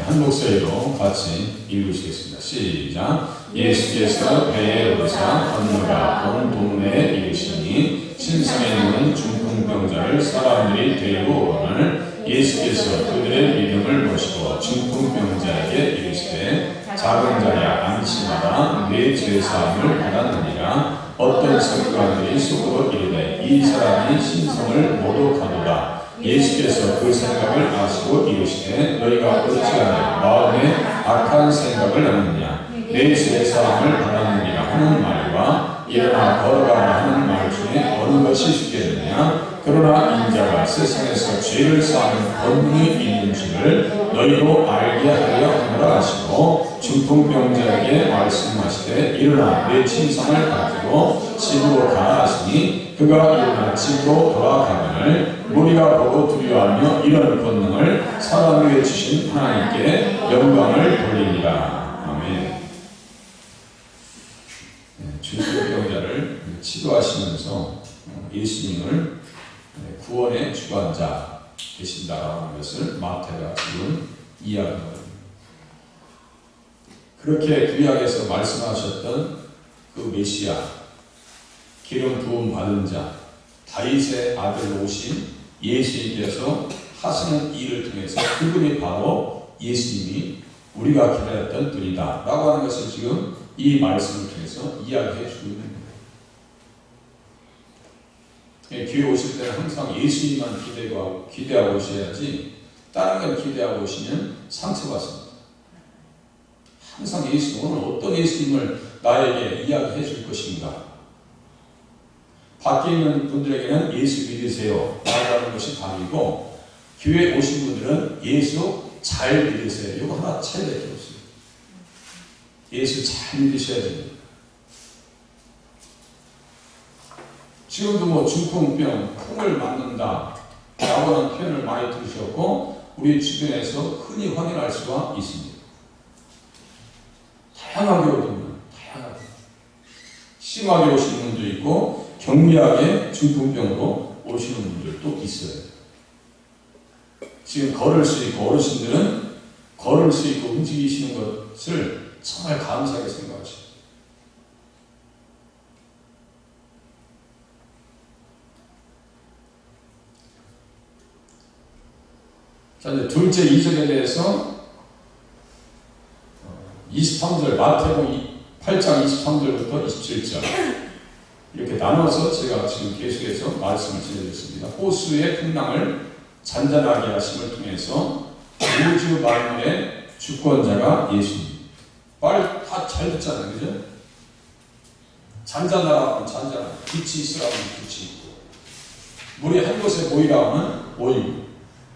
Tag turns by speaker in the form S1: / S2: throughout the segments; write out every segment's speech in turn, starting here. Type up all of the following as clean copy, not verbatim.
S1: 한 목소리로 같이 읽으시겠습니다. 시작. 예수께서 배에 오르사 건너가 온 동네에 이르시니 신성에 있는 중풍병자를 사람들이 데리고 오거늘 예수께서 그들의 믿음을 보시고 중풍병자에게 이르시되 작은 자야 안심하라 네 죄사함을 받았느니라. 어떤 서기관들이 속으로 이르되 이 사람이 신성을 모독하노라. 예수께서 그 생각을 아시고 이르시되 너희가 어찌하여 마음에 악한 생각을 하느냐. 내 죄사함을 받았느니라 하는 말과 일어나 걸어가라 하는 말 중에 어느 것이 쉽겠느냐. 그러나 인자가 세상에서 죄를 사하는 권능이 있는 줄을 너희도 알게 하려 하노라 하시고 중풍병자에게 말씀하시되 일어나 내 침상을 가지고 집으로 가라 하시니 그가 일어나 집으로 돌아가거늘 무리가 보고 두려워하며 이런 권능을 사람에게 주신 하나님께 영광을 돌리니라. 아멘. 중풍병자를 치료하시면서 예수님을 구원의 주관자 되신다라는 것을 마태가 지금 이야기합니다. 그렇게 구약에서 말씀하셨던 그 메시아, 기름 부음 받은 자, 다윗의 아들 오신 예수님께서 하시는 일을 통해서 그분이 바로 예수님이 우리가 기다렸던 분이다 라고 하는 것을 지금 이 말씀을 통해서 이야기해 주고 있는 거예요. 교회 오실 때는 항상 예수님만 기대하고 오셔야지 다른 걸 기대하고 오시면 상처받습니다. 항상 예수, 오늘 어떤 예수님을 나에게 이야기해 줄 것인가. 밖에 있는 분들에게는 예수 믿으세요 말하는 것이 답이고, 교회 오신 분들은 예수 잘 믿으세요. 이거 하나 차이밖에 없어요. 예수 잘 믿으셔야 됩니다. 지금도 뭐 중풍병, 풍을 맞는다 라고 하는 표현을 많이 들으셨고 우리 주변에서 흔히 확인할 수가 있습니다. 다양하게 오는, 다양하게 심하게 오시는 분도 있고 경미하게 중풍병으로 오시는 분들도 있어요. 지금 걸을 수 있고 어르신들은 걸을 수 있고 움직이시는 것을 정말 감사하게 생각하시죠. 자, 이제 둘째 이적에 대해서 23절, 마태복음 8장 23절부터 27절 이렇게 나눠서 제가 지금 계속해서 말씀을 드리겠습니다. 호수의 풍랑을 잔잔하게 하심을 통해서 우주 만물의 주권자가 예수님. 말 다 잘 듣잖아요, 그죠? 잔잔하라 하면 잔잔하고, 빛이 있으라 하면 빛이 있고, 물이 한 곳에 모이라 하면 모이고,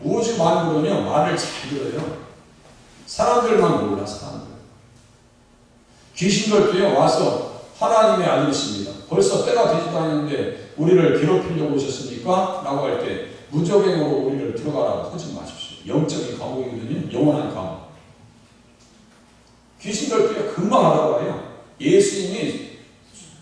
S1: 우주 만물은요 말을 잘 들어요. 사람들만 몰라. 사람들. 귀신들도요 와서 하나님의 아들이십니다. 벌써 때가 되지도 않았는데 우리를 괴롭히려고 오셨습니까? 라고 할 때 무적행으로 우리를 들어가라고 하지 마십시오. 영적인 감옥이거든요. 영원한 감옥. 귀신들도요 금방 알아봐요. 예수님이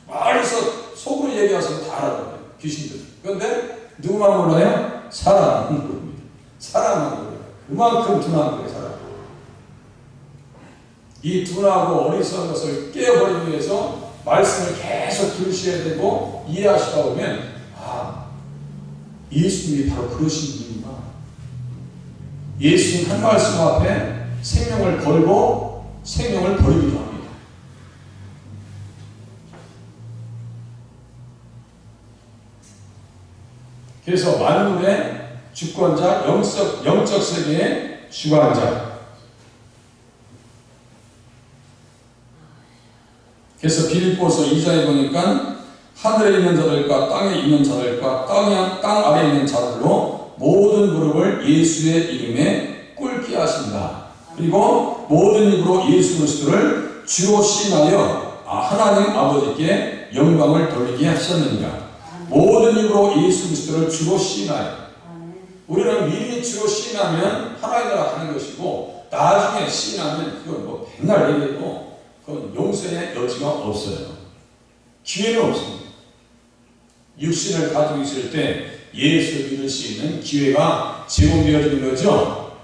S1: 말해서 속으로 얘기해서 다 알아봐요. 귀신들. 그런데 누구만 몰라요? 사람은 모릅니다. 사람은 몰라요. 그만큼 둔한 거예요. 사람. 이 둔하고 어리석은 것을 깨어버리기 위해서 말씀을 계속 들으셔야 되고 이해하시다 보면 예수님이 바로 그러신 분이구나. 예수님 한 말씀 앞에 생명을 걸고 생명을 버리기도 합니다. 그래서 만물의 주권자, 영적 세계의 주관자. 그래서 빌립보서 2장에 보니까 하늘에 있는 자들과 땅에 있는 자들과 땅 아래에 있는 자들로 모든 무릎을 예수의 이름에 꿇게 하신다. 그리고 모든 입으로 예수 그리스도를 주로 시인하여 하나님 아버지께 영광을 돌리게 하셨느니라. 모든 입으로 예수 그리스도를 주로 시인하여. 우리는 미리 주로 시인하면 하나님 나라 가는 것이고 나중에 시인하면 그건 뭐 백날 얘기해도 그건 용서의 여지가 없어요. 기회는 없습니다. 육신을 가지고 있을 때 예수 믿을 수 있는 기회가 제공되어지는 거죠.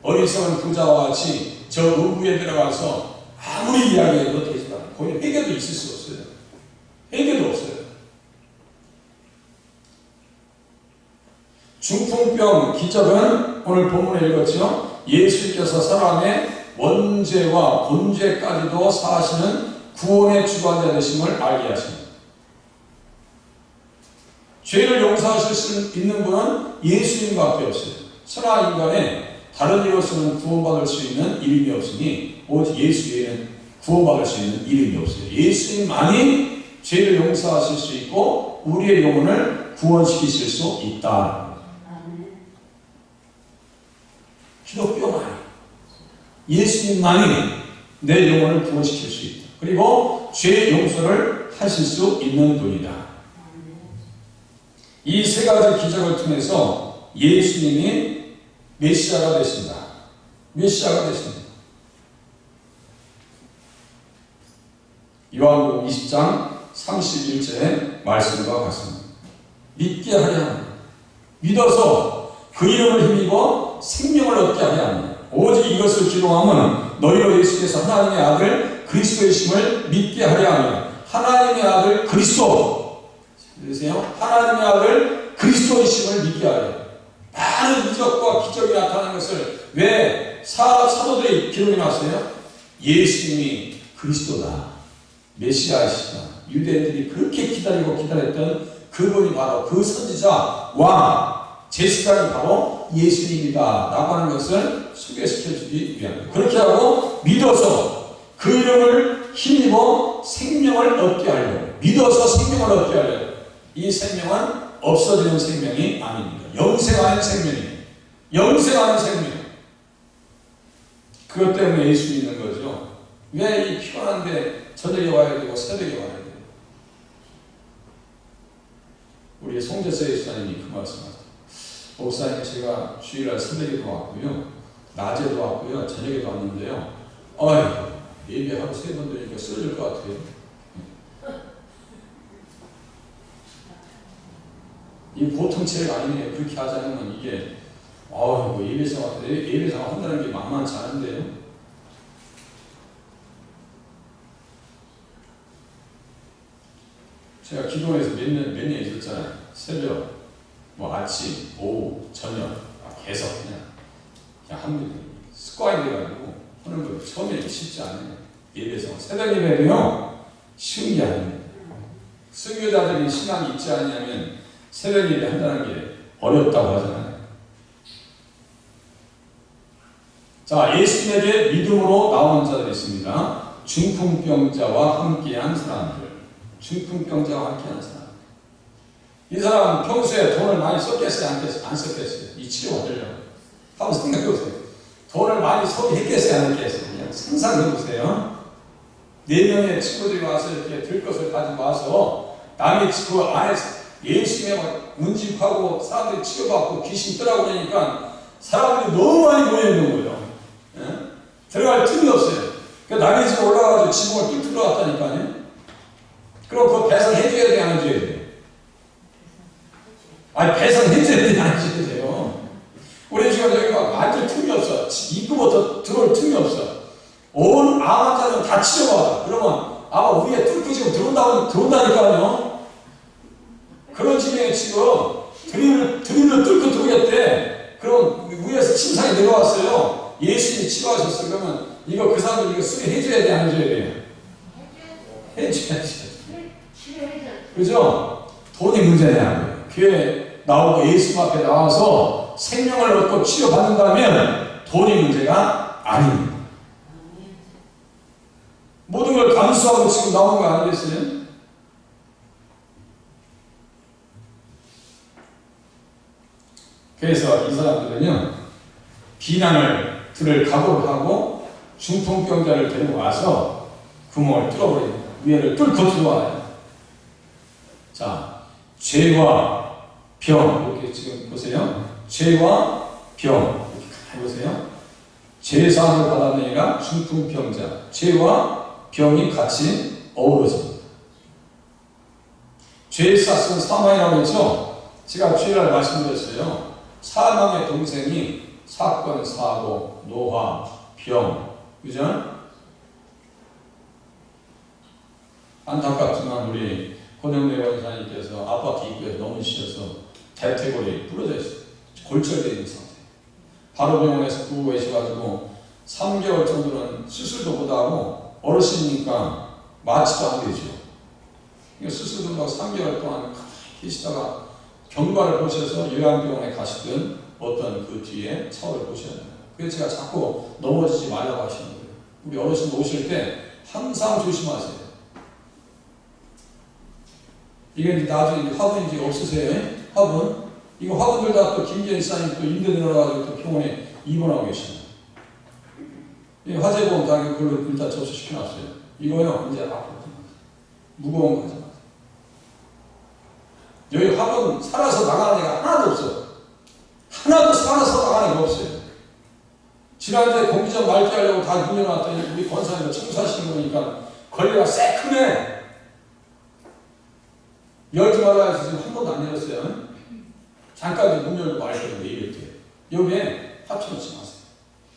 S1: 어리석은 부자와 같이 저 음부에 들어가서 아무리 이야기해도 되지도 않아요. 거기 회개도 있을 수 없어요. 회개도 없어요. 중풍병 기적은 오늘 본문에 읽었죠. 예수님께서 사람의 원죄와 본죄까지도 사하시는 구원의 주관자 되심을 알게 하십니다. 죄를 용서하실 수 있는 분은 예수님밖에 없어요. 천하 인간에 다른 이로서는 구원받을 수 있는 이름이 없으니 오직 예수 외에는 구원받을 수 있는 이름이 없어요. 예수님만이 죄를 용서하실 수 있고 우리의 영혼을 구원시키실 수 있다. 기독교만이, 예수님만이 내 영혼을 구원시킬 수 있다. 그리고 죄 용서를 하실 수 있는 분이다. 이 세 가지 기적을 통해서 예수님이 메시아가 되십니다. 메시아가 되십니다. 요한복음 20장 31절의 말씀과 같습니다. 믿게 하려 합니다. 믿어서 그 이름을 힘입어 생명을 얻게 하려 합니다. 오직 이것을 기록하면 너희로 예수께서 하나님의 아들 그리스도이심을 믿게 하려 하며 하나님의 아들 그리스도, 들으세요? 하나님의 아들 그리스도이심을 믿게 하려. 많은 이적과 기적이 나타나는 것을 왜 사도들이 기록해 놨어요? 예수님이 그리스도다, 메시아이시다. 유대인들이 그렇게 기다리고 기다렸던 그분이 바로 그 선지자 왕 제사장이 바로 예수님이다 라고 하는 것을 소개시켜주기 위함입니다. 그렇게 하고 믿어서 그 이름을 힘입어 생명을 얻게 하려고, 믿어서 생명을 얻게 하려고. 이 생명은 없어지는 생명이 아닙니다. 영생하는 생명입니다. 영생하는 생명. 그것 때문에 예수 믿는 거죠. 왜 이 피곤한데 저녁에 와야 되고 새벽에 와야 돼요? 우리 송재서 예수님이 그 말씀하세요. 목사님, 제가 주일날 새벽에도 왔고요, 낮에도 왔고요, 저녁에도 왔는데요. 어휴, 예배하고 세 번 되니까 쓰러질 것 같아요. 이 보통 체력 아니네요. 그렇게 하자면 이게 예배생활 한다는 게 만만치 않은데요. 제가 기도원에서 몇 년 있었잖아요. 새벽, 아침, 오후, 저녁 계속 그냥 합니다. 습관이 돼가지고 하는 거 처음에 쉽지 않아요. 예배생활 새벽 예배도요 쉬운 게 아닙니다. 순교자들이 신앙이 있지 않냐면 새벽 예배 한다는 게 어렵다고 하잖아요. 자, 예수님에게 믿음으로 나오는 자들이 있습니다. 중풍병자와 함께한 사람들. 중풍병자와 함께한 사람. 이 사람은 평소에 돈을 많이 썼겠어요? 안 썼겠어요? 이 치료 받으려고. 한번 생각해보세요. 돈을 많이 소비했겠어요? 안 했겠어요? 그냥 상상해보세요. 4명의 친구들이 와서 이렇게 들 것을 가지고 와서 남의 그 안에서 예수님의 문집하고 사람들이 치료받고 귀신 떠라고 그러니까 사람들이 너무 많이 모여있는 거예요. 예? 들어갈 틈이 없어요. 그러니까 남의 집에 올라가서 지붕을 뚝 들어갔다니까요. 그럼 그거 배상해줘야 돼, 안 해줘야 돼? 아니, 배상해줘야 돼, 안 해줘야 돼요? 우리 지금 여기가 완전 틈이 없어. 입구부터 들어올 틈이 없어. 온 암환자는 다 치료받아. 그러면 아마 위에 뚫고 지금 들어온다니까요. 그런 지경에 지금 드릴을 뚫고 들어오겠대. 그럼 위에서 침상에 내려왔어요. 예수님이 치료하셨어. 그러면 이거 그 사람들 이거 수리해줘야 돼, 안 해줘야 돼? 해줘야지. 그죠? 돈이 문제냐? 교회 나오고 예수님 앞에 나와서 생명을 얻고 치료받는다면 돈이 문제가 아닙니다. 모든 걸 감수하고 지금 나오는 거 아니겠어요? 그래서 이 사람들은요, 비난을 들을 각오를 하고 중풍병자를 데리고 와서 구멍을 뚫어버립니다. 위에를 뚫고 들어와요. 자, 죄와 병, 이렇게 지금 보세요. 죄와 병, 이렇게 가만히 보세요. 죄사함을 받았는 이가 중풍병자, 죄와 병이 같이 어우러집니다. 죄 쌌으면 사망이라고 했죠? 제가 주일날 말씀드렸어요. 사망의 동생이 사건, 사고, 노화, 병, 그죠? 안타깝지만 우리 권영래 원사님께서 아파트 입구에서 넘어지셔서 대퇴골이 부러져 있어요. 골절되어 있는 상태. 바로 병원에서 구고 계셔가지고 3개월 정도는 수술도 못하고 어르신이니까 마취도 안 되죠. 수술도 못하고 3개월 동안 가만히 계시다가 경과를 보셔서 요양병원에 가시던 어떤 그 뒤에 차오를 보셔야 돼요. 그래서 제가 자꾸 넘어지지 말라고 하시는 거예요. 우리 어르신 오실 때 항상 조심하세요. 이게 나중에 화분 이제 없으세요? 화분? 이거 화분들 다 또 김기현 사님 또 임대 들어가지고 또 병원에 입원하고 계시네요. 이 화재보험 당연히 그걸로 일단 접수시켜놨어요. 이거요, 이제 앞으로 무거운 거 하지 마세요. 여기 화분 살아서 나가는 애가 하나도 없어. 하나도 살아서 나가는 애가 없어요. 지난주에 공기전 맑게 하려고 다 문 열어놨더니 우리 권사님도 청소하시는 거니까 걸레가 새크네. 열지 말라 해서 지금 한 번도 안 열었어요. 잠깐 문 열고 말했거든요. 이럴 때. 여기에 합쳐놓지 마세요.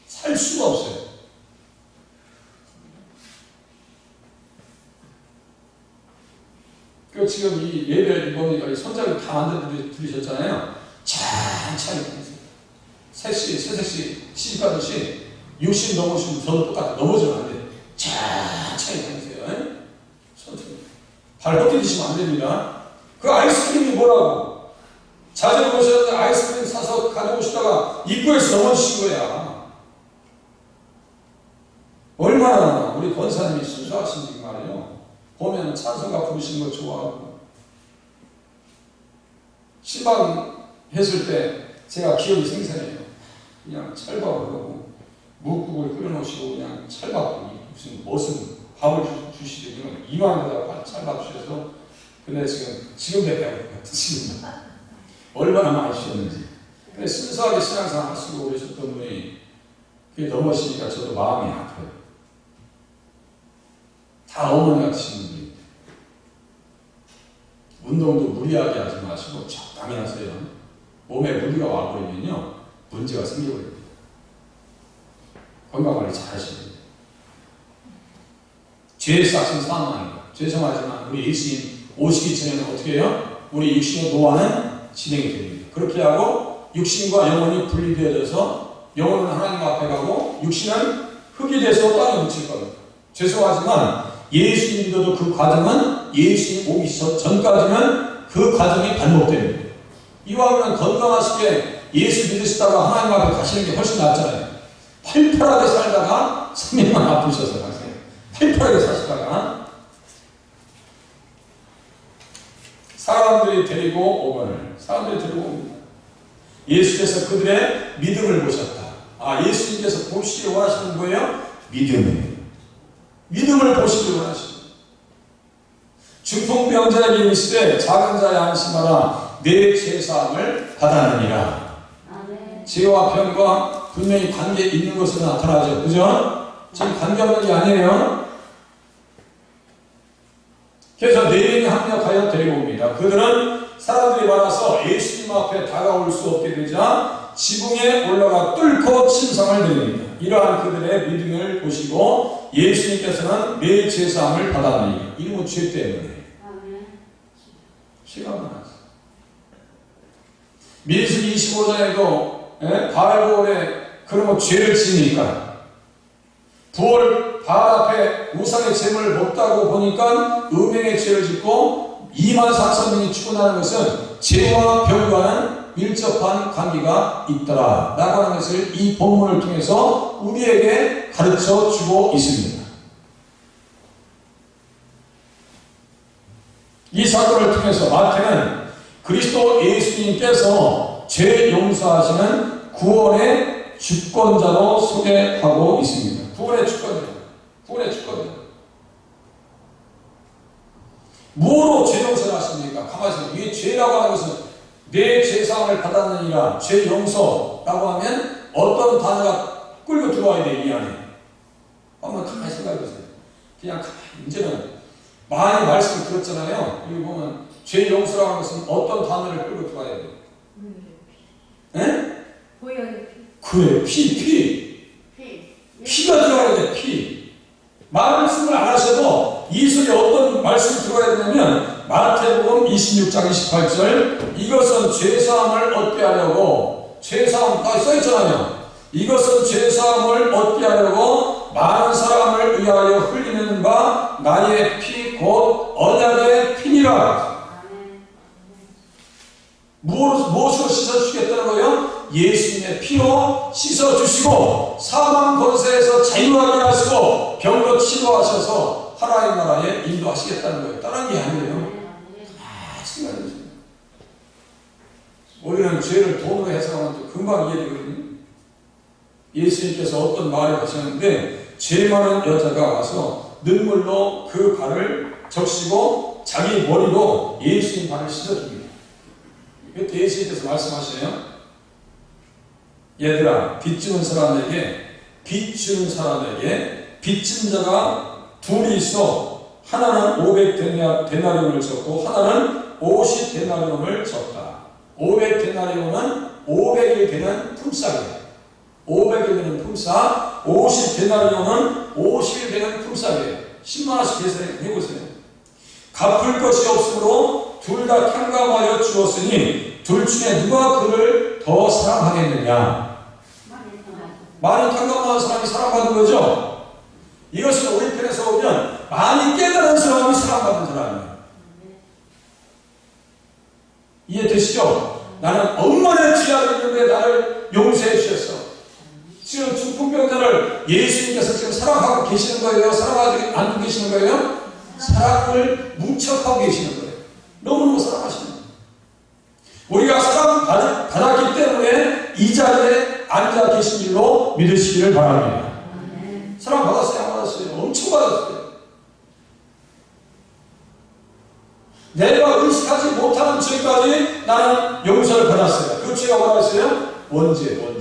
S1: 살 수가 없어요. 그 지금 이 예배 뭡니까? 손잡이 다 만들어 들으셨잖아요. 천천히 다니세요. 3시, 새색시 시집가듯이 60 넘으시면 저도 똑같아. 넘어지면 안 돼. 천천히 다니세요. 천천히. 발 헛디디시면 안 됩니다. 그 아이스크림이 뭐라고? 자전거 보셨는데 아이스크림 사서 가져오시다가 입구에서 넘어지신 거야. 얼마나 우리 권사님이 순수하신지 말이에요. 보면 찬송가 부르시는 거 좋아하고. 신방 했을 때 제가 기억이 생생해요. 그냥 찰밥을 하고 묵국을 끓여놓으시고 그냥 찰밥 무슨 무슨 밥을 주시지 그냥 이만에다가 찰밥 주셔서 근데 지금 됐다고 지금 얼마나 많이 주셨는지. 근데 순수하게 신앙생활 하시고 그러셨던 분이 그게 넘어지니까 저도 마음이 아파요. 다 어머니 같으신 분이 운동도 무리하게 하지 마시고 적당히 하세요. 몸에 무리가 와버리면요 문제가 생겨버립니다. 건강관리 잘 하셔야 돼요. 죄의 싹은 사망입니다. 죄송하지만 우리 예수님 오시기 전에는 어떻게 해요? 우리 육신의 노화는 진행이 됩니다. 그렇게 하고 육신과 영혼이 분리되어져서 영혼은 하나님 앞에 가고 육신은 흙이 돼서 땅에 묻힐 겁니다. 죄송하지만 예수님도 그 과정은 예수님 오기 전까지는 그 과정이 반복됩니다. 이왕이면 건강하시게 예수 믿으시다가 하나님 앞에 가시는 게 훨씬 낫잖아요. 팔팔하게 살다가 3일만 아프셔서 가세요. 팔팔하게 사시다가 사람들이 데리고 옵니다. 예수께서 그들의 믿음을 보셨다. 아, 예수님께서 보시기 원하시는 거예요? 믿음을 보시기 원하시는 거예요. 중풍병자에게 이르시되 작은 자야 안심하라 내 죄사함을 받았느니라. 죄와 병과 분명히 관계 있는 것으로 나타나죠. 그죠? 지금 관계없는 게 아니에요. 그래서 4명이 합력하여 데리고 옵니다. 그들은 사람들이 많아서 예수님 앞에 다가올 수 없게 되자 지붕에 올라가 뚫고 침상을 드립니다. 이러한 그들의 믿음을 보시고 예수님께서는 내 죄사함을 받았느니라. 이름은 죄 때문에. 시간 많았어. 민수기 25장에도 바알볼에 그러면 죄를 지니까 부월 바알 앞에 우상의 제물을 먹다고 보니까 음행의 죄를 짓고 24,000명이 죽어나는 것은 죄와 병과는 밀접한 관계가 있더라 라고 하는 것을 이 본문을 통해서 우리에게 가르쳐 주고 있습니다. 이 사건을 통해서 마태는 그리스도 예수님께서 죄 용서하시는 구원의 주권자로 소개하고 있습니다. 구원의 주권자. 뭐로 죄 용서를 하십니까? 가만히 있어요. 이게 죄라고 하는 것은 내 죄사함을 받았느니라. 죄 용서라고 하면 어떤 단어가 끌고 들어와야 돼, 이 안에. 한번 가만히 생각해 보세요. 그냥 가만히, 이제는 많이 말씀을 들었잖아요. 여기 보면 죄 용서라고 하는 것은 어떤 단어를 끌고 들어와야 돼요? 네?
S2: 보혈의 피. 그래, 피가 들어가야 돼, 피. 말씀을 안 하셔도 이 속에 어떤 말씀이 들어가야 되냐면 마태복음 26장 28절 이것은 죄사함을 얻게 하려고 죄사함 다 써있잖아요. 이것은 죄사함을 얻게 하려고 많은 사람을 위하여 흘리는 바 나의 피 곧 언약의 피니라. 무엇으로 씻어주시겠다는 거예요? 예수님의 피로 씻어주시고 사망 권세에서 자유하게 하시고 병도 치료하셔서 하나님 나라에 인도하시겠다는 거예요. 다른 게 아니에요. 생각해보세요. 우리는 죄를 돈으로 해석하면 금방 이해되거든요. 예수님께서 어떤 말을 하셨는데 죄 많은 여자가 와서 눈물로 그 발을 적시고 자기 머리로 예수님 발을 씻어줍니다. 이것도 예수님께서 말씀하시네요. 얘들아, 빚 주는 사람에게 빚진 자가 둘이 있어 하나는 500데나리온을 졌고 하나는 50데나리온을 졌다. 500데나리온은 500일 되는 품삯이에요. 500일 되는 품삯, 50데나리온은 50일 되는 품삯이에요. 10만원씩 계산해보세요. 갚을 것이 없으므로 둘 다 탕감하여 주었으니 둘 중에 누가 그를 더 사랑하겠느냐? 많이 탕감하는 사람이 사랑받는 거죠? 이것은 우리 편에서 보면 많이 깨달은 사람이 사랑받는 사람이에요. 이해되시죠? 나는 얼마나 죄악이 있는데 나를 용서해 주셨어. 지금 중풍병자를 예수님께서 지금 사랑하고 계시는 거예요? 사랑하지 않고 계시는 거예요? 사랑을 뭉쳐하고 계시는 거예요. 너무너무 사랑하시는 거예요. 우리가 사랑받았기 때문에 이 자리에 앉아 계신 줄로 믿으시기를 바랍니다. 사랑받았어요? 안 받았어요? 엄청 받았어요. 내가 의식하지 못하는 죄까지 나는 용서를 받았어요. 그 죄가 뭐라고 했어요? 원죄.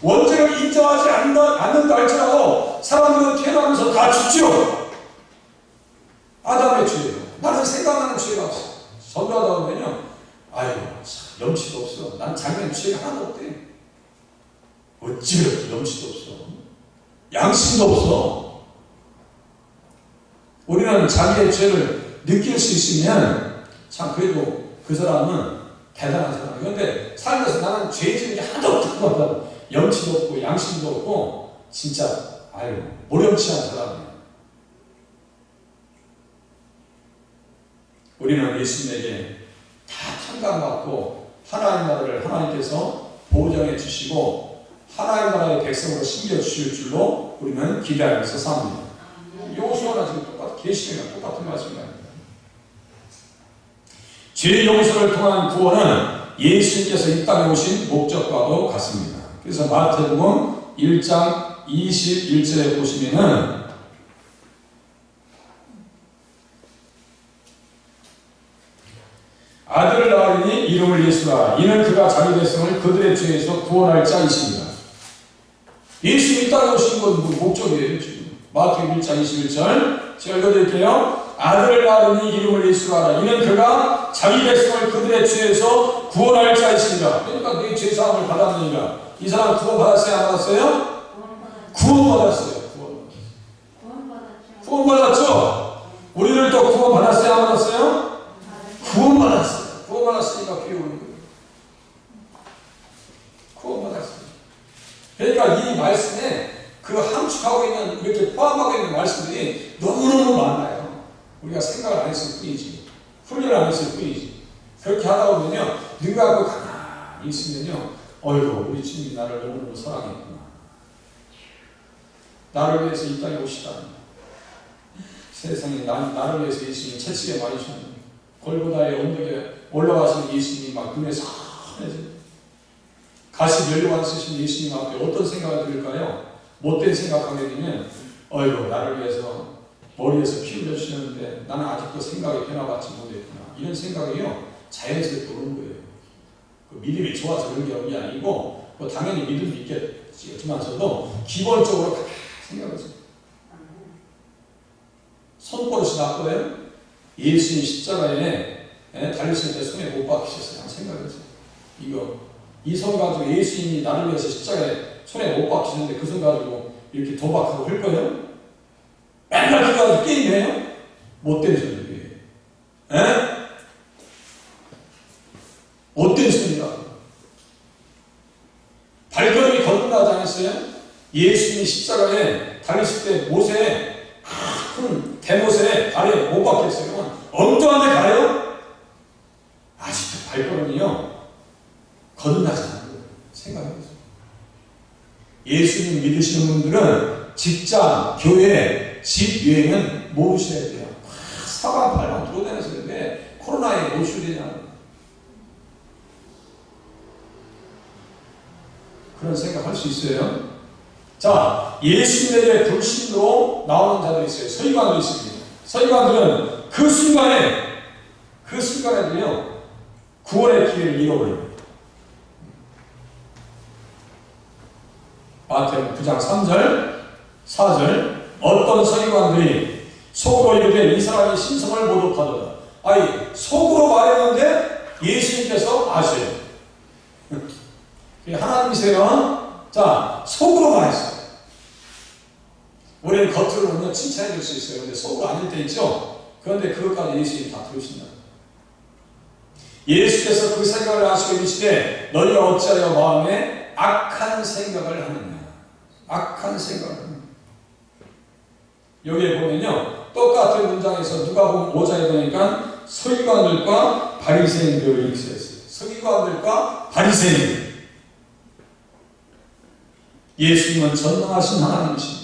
S2: 원죄를 인정하지 않는다 할지라도 사람들은 태어나면서 다 죽죠. 아담의 죄예요. 나는 생각나는 죄가 없어. 선교하다 보면요, 아이고 염치도 없어. 난 작은 죄가 하나도 없대. 어찌 그렇게 염치도 없어. 양심도 없어. 우리는 자기의 죄를 느낄 수 있으면 참 그래도 그 사람은 대단한 사람이에요. 그런데 살면서 나는 죄 지은 게 하나도 없다고 한다고. 염치도 없고 양심도 없고 진짜 모렴치한 사람이에요. 우리는 예수님에게 다 탕감받고 하나님 나라를 하나님께서 보장해 주시고 하나님 나라의 백성으로 심겨주실 줄로 우리는 기대하면서 삽니다. 요수아나 지금 계시면 똑같은 말씀입니다. 죄 용서를 통한 구원은 예수님께서 이 땅에 오신 목적과도 같습니다. 그래서 마태복음 1장 21절에 보시면은 아들을 낳으리니 이름을 예수라. 이는 그가 자기 백성을 그들의 죄에서 구원할 자이십니다. 예수님이 이 땅에 오신 건 목적이에요. 지금 마태복음 1장 21절 제가 읽어드릴게요. 아들을 낳으리니 이름을 예수라 하라. 이는 그가 자기 백성을 그들의 죄에서 구원할 자이십니다. 그러니까 내 죄사함을 받았느니라. 이 사람 구원받았어요? 안 받았어요? 구원받았어요. 구원받았죠? 우리들도 구원받았어요? 안 받았어요? 구원받았어요. 구원받았으니까 귀여운 거예요. 구원받았어요. 그러니까 이 말씀에 그 함축하고 있는, 이렇게 포함하고 있는 말씀들이 너무너무 많아요. 우리가 생각을 안 했을 뿐이지. 훈련을 안 했을 뿐이지. 그렇게 하다 보면요, 눈 감고 가만히 있으면요, 어이구, 우리 주님이 나를 너무너무 사랑했구나. 나를 위해서 이 땅에 오시다니. 세상에 나를 위해서 예수님이 채찍에 맞으셨는데 골고다의 언덕에 올라가시는 예수님이 막 눈에 선해져요. 가시 면류관 쓰신 예수님 앞에 어떤 생각이 들까요? 못된 생각하게 되면 어이구, 나를 위해서 머리에서 피 흘려주셨는데 나는 아직도 생각이 변화받지 못했구나. 이런 생각이요, 자연스럽게 오는 거예요. 그 믿음이 좋아서 그런 게 아니고, 뭐 당연히 믿음도 있겠지만서도 기본적으로 생각하세요. 손버릇이 나빠요? 예수님 십자가에 달리실 때 손에 못 박히셨어요. 한번 생각해보세요. 이거 이 손 가지고 예수님이 나를 위해서 십자가에 손에 못 박히는데 그 손 가지고 이렇게 도박하고 할 거예요? 맨날 그거 가지고 게임해요? 못된 소리예요. 에? 못된 소리라고. 발걸음이 거듭나지 않았어요? 예수님이 십자가에 달리실 때 못에 큰 대못에 발에 못 박혔어요. 엉뚱한 데 가요? 아직도 발걸음이요. 거듭나지 않는 거예요. 생각해보세요. 예수님 믿으시는 분들은 직장, 교회, 집 여행은 모르셔야 돼요. 사방팔방 돌아다니면서 왜 코로나에 노출되냐고. 그런 생각할 수 있어요. 자, 예수님에게 불신으로 나오는 자들이 있어요. 서기관들이 있습니다. 서기관들은 그 순간에도요, 구원의 기회를 잃어버립니다. 마태복음 9장 3절, 4절, 어떤 서기관들이 속으로 이르되 이 사람이 신성을 모독하도다. 아니, 속으로 말했는데 예수님께서 아세요. 하나님이세요. 자, 속으로 말했어요. 우리는 겉으로는 칭찬해 줄 수 있어요. 근데 속으로 아닐 때 있죠? 그런데 그것까지 예수님이 다 들으신다. 예수께서 그 생각을 하시고 이르시되 너희가 어찌하여 마음에 악한 생각을 하느냐. 악한 생각을 하느냐. 여기에 보면요, 똑같은 문장에서 누가복음 5장에 보니까 서기관들과 바리새인들을 이렇게 쓰였어요. 서기관들과 바리새인들. 예수님은 전능하신 하나님이십니다.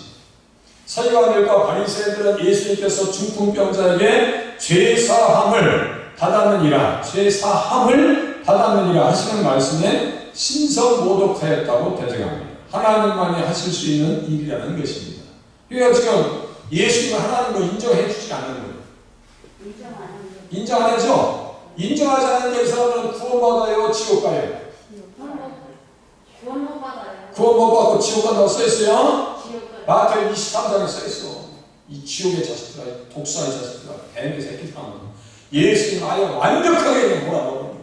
S2: 서기관들과 바리새인들은 예수님께서 중풍병자에게 죄사함을 받았느니라 하시는 말씀에 신성모독하였다고 대적합니다. 하나님만이 하실 수 있는 일이라는 것입니다. 그러니까 지금 예수님은 하나님을 인정해 주지 않는 거예요. 인정 안 하죠? 인정하지 않는 이 사람은 구원받아요, 지옥 가요?
S3: 구원 못 받아요.
S2: 구원 못 받고 지옥 간다고 써있어요?
S3: 지옥 가요.
S2: 마태복음 23장에 써있어. 이 지옥의 자식들아, 독사의 자식들아, 뱀의 새끼들아. 예수님 아예 완벽하게 몰아넣어요.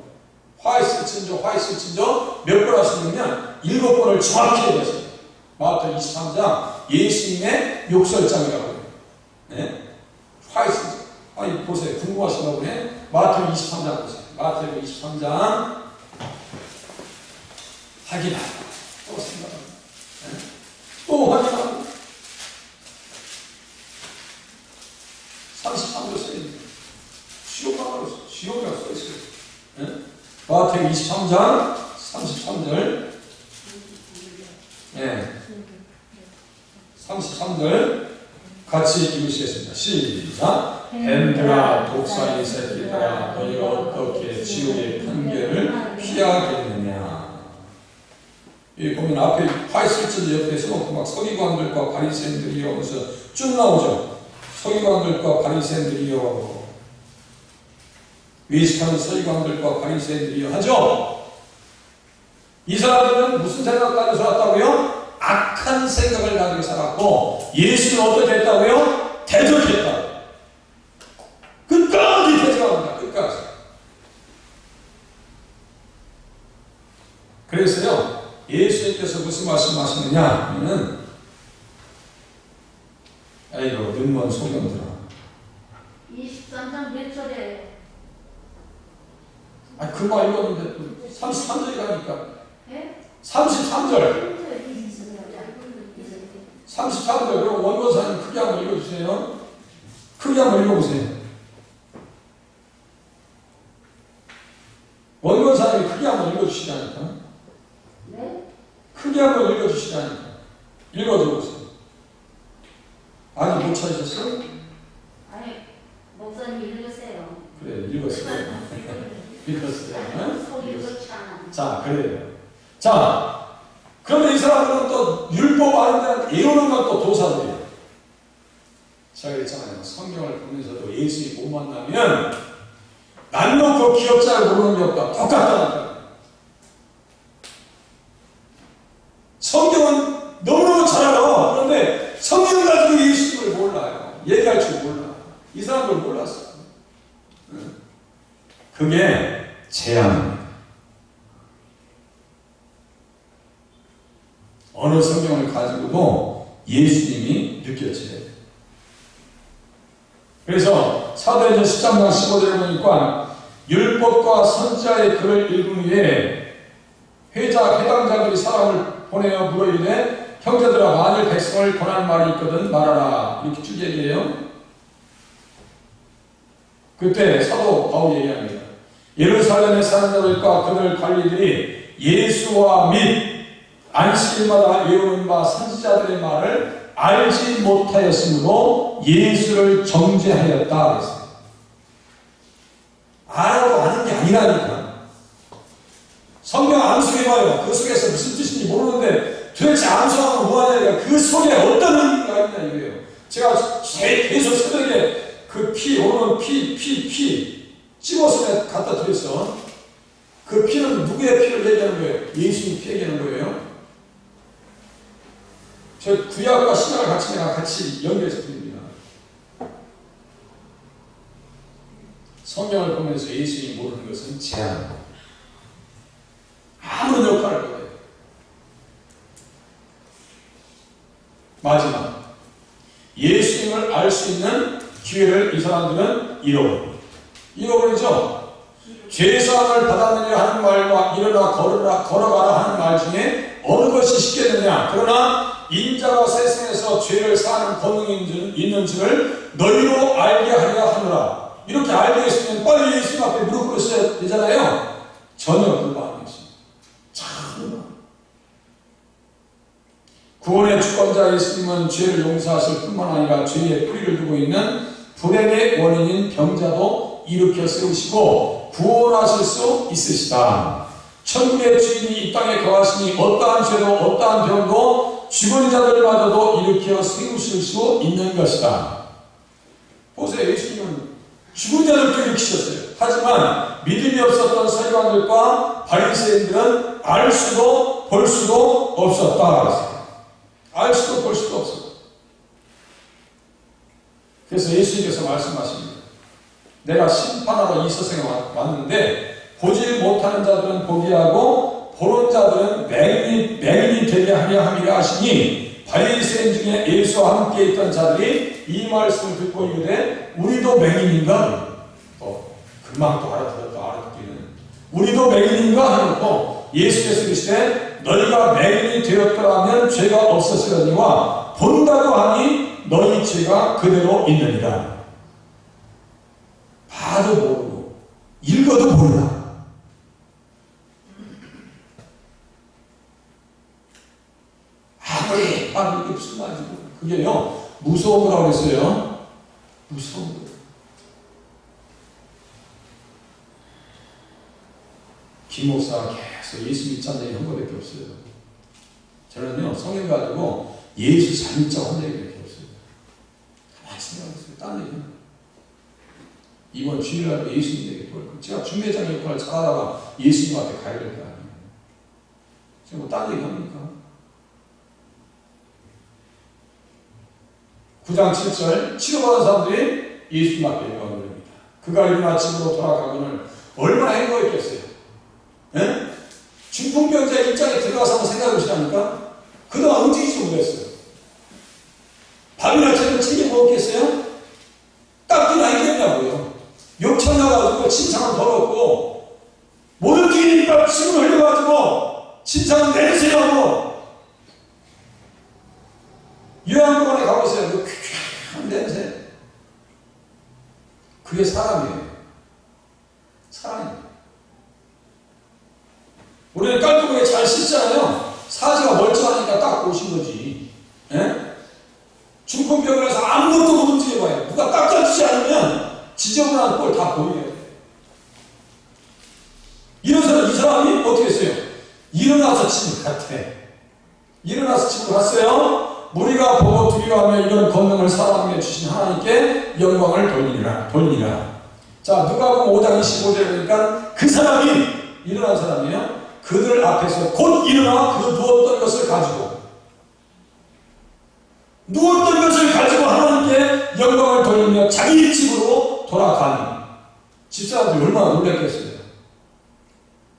S2: 화이스친저 몇 번 하시냐면 7번을 정확히 얘기하세요. 마태복음 23장 예수님의 욕설장이라고 해요. 네? 화이스친저. 아니 보세요. 궁금하신다고 해. 마태복음 23장 보세요. 마태복음 23장 확인하고 또 생각합니다. 네? 또 확인하고 33절 써있는데 지옥이라고 써있어요. 네? 마태복음 23장 33절 네. 33절 같이 읽으시겠습니다. 시작. 뱀들아 독사의 새끼들아 너희가 어떻게 지옥의 판결을 피하겠느냐. 여기 보면 앞에 화이스치즈 옆에 써놓고 막 서기관들과 바리새인들이여 하면서 쭉 나오죠. 서기관들과 바리새인들이여, 외식하는 서기관들과 바리새인들이여 하죠. 이 사람들은 무슨 생각 가지고 살았다고요? 악한 생각을 가지고 살았고 예수는 어떻게 했다고요? 대적했다. 끝까지 대적합니다. 끝까지. 그래서요, 예수님께서 무슨 말씀하시느냐 하면은 아이고 눈먼 소경들아.
S3: 23장 몇 절에?
S2: 아 금방 읽었는데 33절이 가니까.
S3: 예?
S2: 33절. 33절. 그럼 원고사님 크게 한번 읽어주세요. 크게 한번 읽어보세요. 원고사님이 크게 한번 읽어주시라니까.
S3: 네?
S2: 크게 한번 읽어주시라니까. 읽어줘보세요. 아직 못 찾으셨어요?
S3: 아니, 목사님 읽으세요.
S2: 그래, 읽었어요. 읽었어요.
S3: 속이 그렇지 않아.
S2: 자, 그래요. 자, 그러면 이 사람들은 또 율법 아는 데는 애우는 건 또 도사들이에요. 제가 그랬잖아요. 성경을 보면서도 예수님 못 만나면 난 놓고 기억잘 모르는 것과 똑같다니까. 성경은 너무너무 잘 알아. 그런데 성경 가지고 예수님을 몰라요. 얘기할 줄 몰라. 이 사람들 몰랐어. 그게 재앙입니다. 어느 성경을 가지고도 예수님이 느껴져요. 그래서 사도행전 13장 15절에 보니까 율법과 선지자의 글을 읽은 후에 해당자들이 사람을 보내어 물어이르되 형제들아 만일 백성을 권할 말이 있거든 말하라 이렇게 쭉 얘기해요. 그때 사도 바울이 얘기합니다. 예루살렘에 사는 자들과 그들 관리들이 예수와 및 안식일마다 외우는 바 선지자들의 말을 알지 못하였으므로 예수를 정죄하였다 그랬어요. 알아도 아는 게 아니라니까. 성경 암송해봐요. 그 속에서 무슨 뜻인지 모르는데 도대체 암송하면 뭐하냐. 그 속에 어떤 의미가 있냐 이거예요. 제가 계속 새벽에 그 피, 오르는 피 찍어서 갖다 드렸어. 그 피는 누구의 피를 얘기하는 거예요? 예수님 피 얘기하는 거예요. 저 구약과 신약을 같이 연결해서 드립니다. 성경을 보면서 예수님이 모르는 것은 제한입니다. 아무런 역할을 못해요. 마지막 예수님을 알 수 있는 기회를 이 사람들은 잃어버리죠. 죄사함을 받았느냐 하는 말과 일어나 걸어가라 하는 말 중에 어느 것이 쉽겠느냐. 그러나 인자가 세상에서 죄를 사하는 권능이 있는 줄을 너희로 알게 하려 하노라. 이렇게 알게 했으면 빨리 예수님 앞에 무릎 꿇으셔야 되잖아요. 전혀 불가한 것입니다. 참 구원의 주권자 예수님은 죄를 용서하실 뿐만 아니라 죄의 뿌리를 두고 있는 불행의 원인인 병자도 일으켜 세우시고 구원하실 수 있으시다. 천국의 주인이 이 땅에 거하시니 어떠한 죄도 어떠한 병도 죽은 자들마저도 일으켜 세우실 수 있는 것이다. 보세요. 예수님은 죽은 자들도 일으키셨어요. 하지만 믿음이 없었던 서기관들과 바리새인들은 알 수도 볼 수도 없었다. 알 수도 볼 수도 없었다. 그래서 예수님께서 말씀하십니다. 내가 심판하러 이 세상에 왔는데 보지 못하는 자들은 보게 하고 보는 자들은 맹인이 되게 하려 함이라 하시니 바리새인 중에 예수와 함께 있던 자들이 이 말씀을 듣고 이르되 우리도 맹인인가? 금방 또 알아듣기는 우리도 맹인인가? 하고 예수께서 이르시되 너희가 맹인이 되었더라면 죄가 없었으려니와 본다고 하니 너희 죄가 그대로 있느니라. 봐도 모르고 읽어도 몰라. 아무리 봐도 이게 무슨 말인지 모르고 그게요 무서운 거라고 했어요. 무서운 거. 김 목사가 계속 예수 믿자는 얘기 한 거밖에 없어요. 저는요 성경 가지고 예수 잘 믿자고 한 얘기밖에 없어요. 가만히 생각해보세요. 딴 얘기는 이번 주일날 예수님 얘기 또 제가 중매장 역할을 잘하다가 예수님 앞에 가야 될 거 아니에요. 제가 뭐 딴 얘기 합니까? 9장 7절 치료받은 사람들이 예수님 앞에 영광을 돌립니다. 그가 일어나 집으로 돌아가거늘 얼마나 행복했겠어요. 예? 중풍병자 입장에 들어가서 한번 생각해 보시라니까 그동안 움직이지 못했어요. 밥이나 저녁 챙겨 먹었겠어요? 딱 있겠냐고요. 욕창 나가지고 침상을 더럽고 모든 기니까 침을 흘려가지고 침상을 내리세요하고 요양병원에 가보세요. 그 쾌쾌한 냄새. 그게 사람이에요. 사람이에요. 우리는 깔끔하게 잘 씻잖아요. 사지가 멀쩡하니까 딱 오신 거지. 예? 중풍병원에서 아무것도 못 움직여봐요. 누가 닦아주지 않으면 지저분한 꼴 다 보이게 돼요. 이 사람이 어떻게 했어요? 일어나서 집을 갔대. 일어나서 집을 갔어요. 우리가 보고 두려워하며 이런 권능을 사람에게 주신 하나님께 영광을 돌리라. 자, 누가복음 5장 25절에 보니까 그 사람이 일어난 사람이에요. 그들 앞에서 곧 일어나 그 누웠던 것을 가지고 하나님께 영광을 돌리며 자기 집으로 돌아가니 집사람들이 얼마나 놀랐겠어요.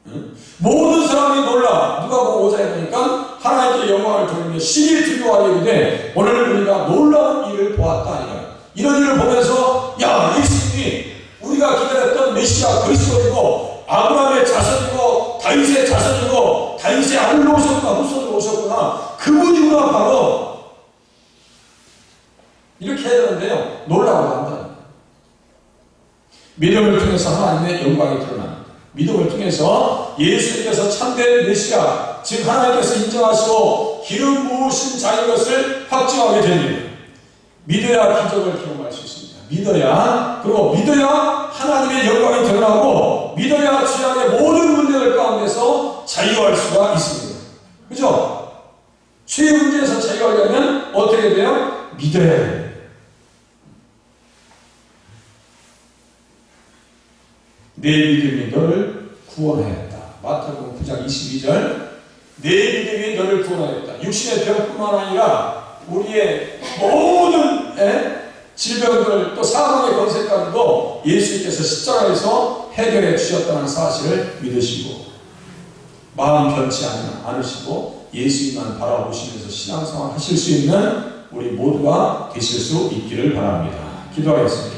S2: 응? 모든 사람이 놀라. 누가복음 5장에 보니까 하나님께 영광을 돌리며 신이 두려워하게 되되 오늘 우리가 놀라운 일을 보았다 아니라 이런 일을 보면서 야 예수님이 우리가 기다렸던 메시아 그리스도이고 아브라함의 자손이고 다윗의 자손이고 다윗의 아들로 오셨구나 후손으로 오셨구나 그분이구나 바로 이렇게 해야 되는데요 놀라고 한다. 믿음을 통해서 하나님의 영광이 드러납니다. 믿음을 통해서 예수님께서 참된 메시아 즉 하나님께서 인정하시고 기름 부으신 자인 것을 확증하게 됩니다. 믿어야 기적을 경험할 수 있습니다. 믿어야 그리고 믿어야 하나님의 영광이 드러나고 믿어야 죄악의 모든 문제들 가운데서 자유할 수가 있습니다. 그죠? 죄의 문제에서 자유하려면 어떻게 돼요? 믿어야 돼요. 내 믿음이 너를 구원하였다. 마태복음 9장 22절 내 믿음이 너를 구원하였다. 육신의 병뿐만 아니라 우리의 모든 질병들 또 사망의 권세까지도 예수님께서 십자가에서 해결해 주셨다는 사실을 믿으시고 마음 변치 않으시고 예수님만 바라보시면서 신앙생활 하실 수 있는 우리 모두가 되실 수 있기를 바랍니다. 기도하겠습니다.